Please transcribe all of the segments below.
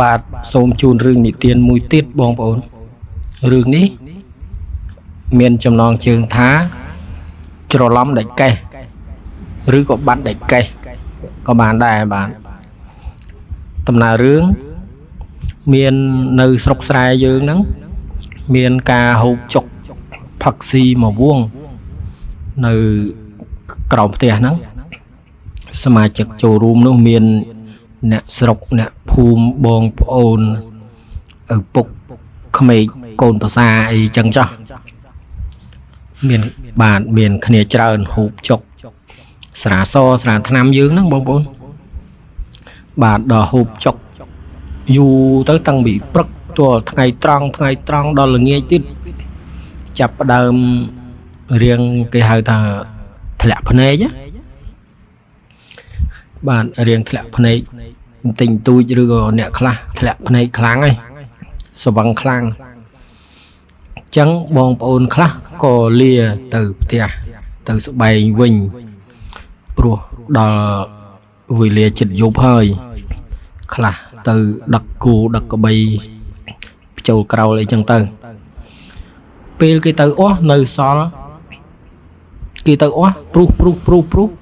បាទសូមជូនរឿងនិទានមួយទៀតបងប្អូនរឿងនេះមានចំណងជើងថាច្រឡំដាច់កេះឬក៏បាត់ដាច់កេះក៏បានដែរបាទដំណើររឿងមាននៅស្រុកស្រែយើងហ្នឹងមានការហូបចុកផឹកស៊ីមកវងនៅក្រោមផ្ទះហ្នឹងសមាជិកចូលរួមនោះមានអ្នកស្រុកអ្នកភូមិបងប្អូនឪពុកក្មេកកូនប្រសាអីចឹងចោះមានគ្នាច្រើនហូបចុកស្រាសស្រាថ្នាំយើងហ្នឹងបងប្អូនបាទដល់ហូបចុកយូរទៅតាំងពីព្រឹកទាល់ថ្ងៃត្រង់ដល់ល្ងាចទៀតចាប់ផ្ដើមរៀងគេហៅថាធ្លាក់ភ្នែកបាទរៀងធ្លាក់ភ្នែកបន្តិចតួចឬក៏អ្នកខ្លះធ្លាក់ភ្នែកខ្លាំងហើយស្វឹងខ្លាំងអញ្ចឹងបងប្អូនខ្លះក៏លាទៅផ្ទះទៅស្បែងវិញព្រោះដល់វេលាចិត្តយប់ហើយខ្លះទៅដឹកគោដឹកក្របីចូលក្រោលអីចឹងទៅពេលគេទៅអស់នៅសល់គេទៅអស់ព្រុស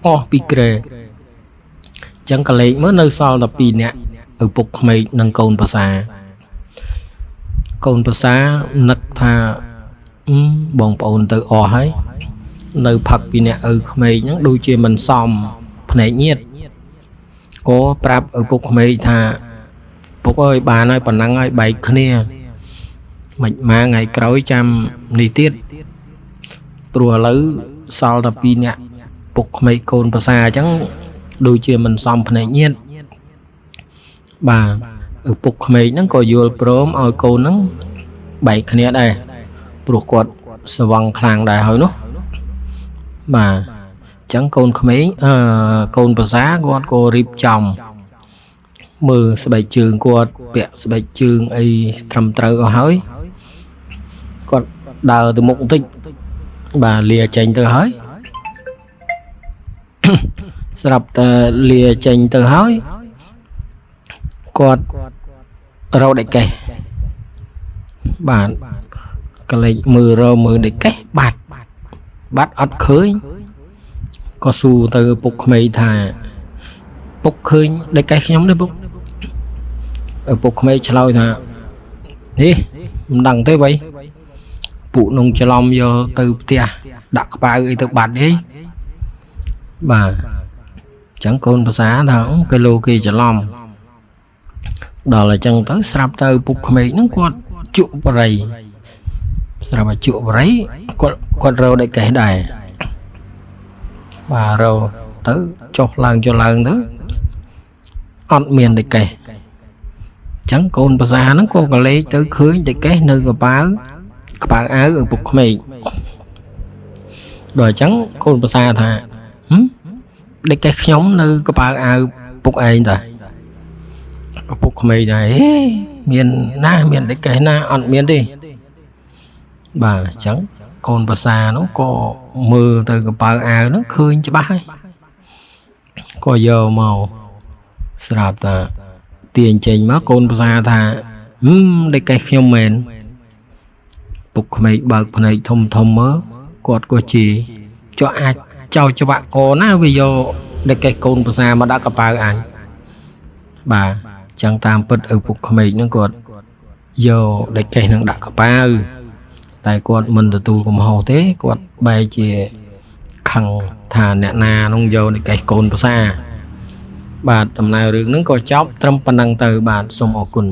អស់ពីក្រែចឹងកលេចមើលនៅសល់តែ2នាក់ឪពុកក្មេកនិងកូនប្រសានឹកថាបងប្អូនទៅអស់ហើយនៅផឹកពីអ្នកឪក្មេកហ្នឹងដូចជាមិនសមភ្នែកញៀតក៏ប្រាប់ឪពុកក្មេកថាពុកអើយបានហើយប៉ុណ្ណឹងហើយបែកគ្នាមិនមកថ្ងៃក្រោយចាំនេះទៀតព្រោះឥឡូវសល់តែ2នាក់ពុកក្មេកកូនប្រសាអញ្ចឹងដូចជាមិនសមភ្នែកញៀតបាទឪពុកក្មេកហ្នឹងក៏យល់ព្រមឲ្យកូនហ្នឹងបែកគ្នាដែរព្រោះគាត់ស្វឹងខ្លាំងដែរហើយនោះបាទអញ្ចឹងកូនក្មេងកូនប្រសាគាត់ក៏រៀបចំមើលស្បែកជើងគាត់ពាក់ស្បែកជើងអីត្រឹមត្រូវអស់ហើយគាត់ដើរទៅមុខបន្តិចបាទលាចេញទៅហើយស្រាប់តែលាចេញទៅហើយគាត់រកដេកកេះបាទកលេចមើលដេកកេះបាត់អត់ឃើញក៏សួរទៅពុកក្មេងថាពុកឃើញដេកកេះខ្ញុំទេពុកឪពុកក្មេងឆ្លើយថានេះមិនដឹងទេវ៉ៃពួកនងច្រឡំយកទៅផ្ទះដាក់ក្បៅអីទៅបាត់អីបាទចឹងកូនប្រសាថាគេលោគេច្រឡំដល់អញ្ចឹងទៅស្រាប់ទៅពុកក្មេកហ្នឹងគាត់ជក់បរិយស្រាប់តែជក់បរិយគាត់រកដេកកេះដែរបាទរកទៅចុះឡើងទៅអត់មានដេកកេះចឹងកូនប្រសាហ្នឹងក៏កលេចទៅឃើញដេកកេះនៅកប៉ាវអាវឪពុកក្មេកដល់អញ្ចឹងកូនប្រសាថាដេកកេះខ្ញុំនៅកប៉ាវអាវពុកឯងតាឪពុកក្មេងដែរមានដេកកេះណាអត់មានទេបាទអញ្ចឹងកូនប្រសានោះក៏មើលទៅកប៉ាវអាវហ្នឹងឃើញច្បាស់ហើយក៏យកមកស្រាប់តែទាញចេញមកកូនប្រសាថាដេកកេះខ្ញុំមែនពុកក្មេងបើកភ្នែកធំមើលគាត់ក៏ជាចុះអាចចោលច្បាក់កណាវាយកដេកកេះកូនប្រសាមកដាក់កប៉ាវអញបាទចឹងតាមពិតឪពុកក្មេកហ្នឹងគាត់យកដេកកេះនឹងដាក់កប៉ាវតែគាត់មិនទទួលកំហុសទេគាត់បែរជាខឹងថាអ្នកណានោះយកដេកកេះកូនប្រសាបាទដំណើររឿងហ្នឹងក៏ចប់ត្រឹមប៉ុណ្ណឹងទៅបាទសូមអរគុណ